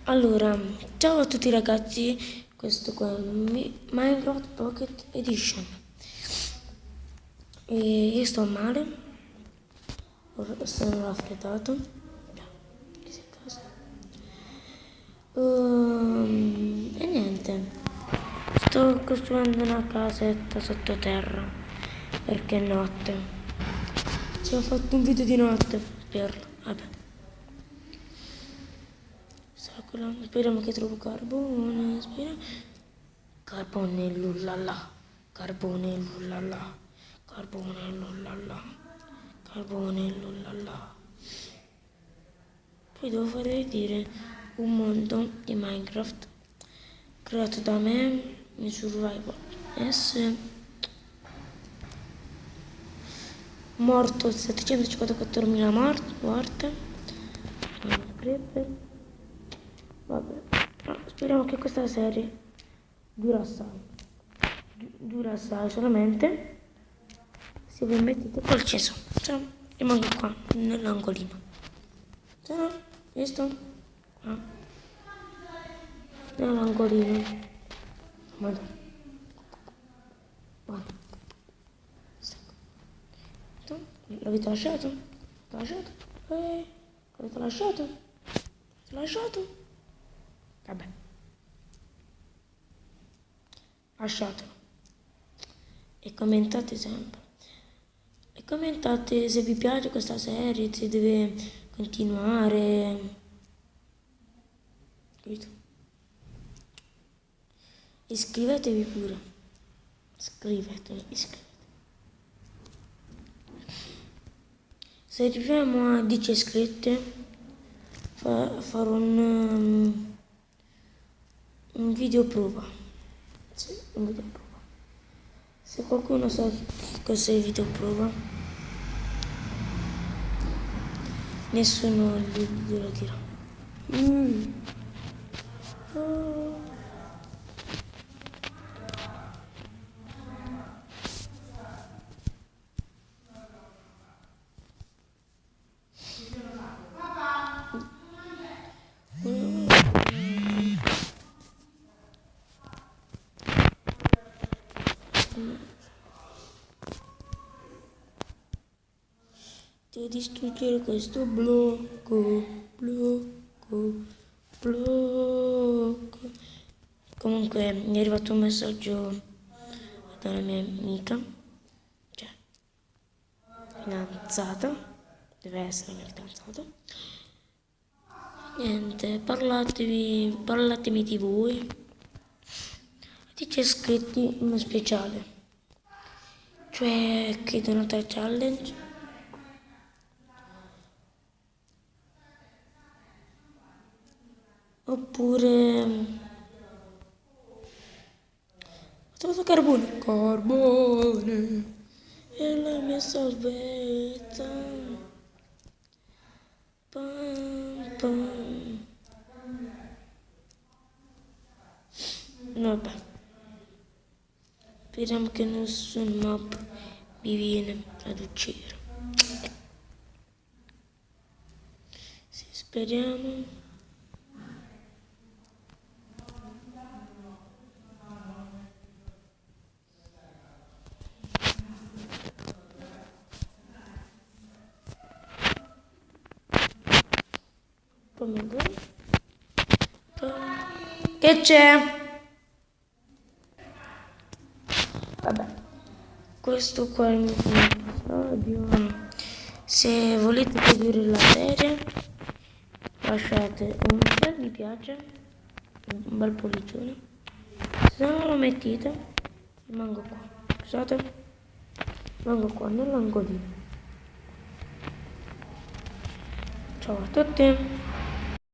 Allora, ciao a tutti ragazzi, questo qua è Minecraft Pocket Edition. E io sto male, sono raffreddato. Chissà cosa. E niente, sto costruendo una casetta sottoterra perché è notte. Ci ho fatto un video di notte vabbè. Speriamo che trovo carbone. Carbone lullala. Carbone lullala. Carbone lullala. Carbone lullala. Poi devo fare vedere un mondo di Minecraft creato da me in Survival S. Morto 754.000 morte. Creeper. Vabbè, speriamo che questa serie dura assai solamente se vi mettete col cesso. Se no rimango qua nell'angolino. Se no, visto? Nell'angolino. Guarda. L'avete lasciato? L'avete lasciato? L'avete lasciato? Vabbè, lasciatelo e commentate sempre. E commentate se vi piace questa serie, se deve continuare. Iscrivetevi pure. Iscrivetevi. Se arriviamo a 10 iscritti farò un video prova. Sì, un video prova. Se qualcuno sa cos'è il video prova, nessuno glielo dirà. Devo distruggere questo blocco. Comunque mi è arrivato un messaggio dalla mia amica, cioè fidanzata, deve essere mia fidanzata. Niente, parlatemi di voi. 10 iscritti in speciale, cioè chiedono 3 challenge. Oppure ho trovato carbone è la mia salvezza. Vabbè, speriamo che nessun mob mi viene ad uccidere. Sì, speriamo. Che c'è? Vabbè, questo qua è il mio episodio. Se volete seguire la serie, lasciate un bel mi piace, un bel pollicione. Se non lo mettete, rimango qua. Scusate, rimango qua nell'angolino. Ciao a tutti.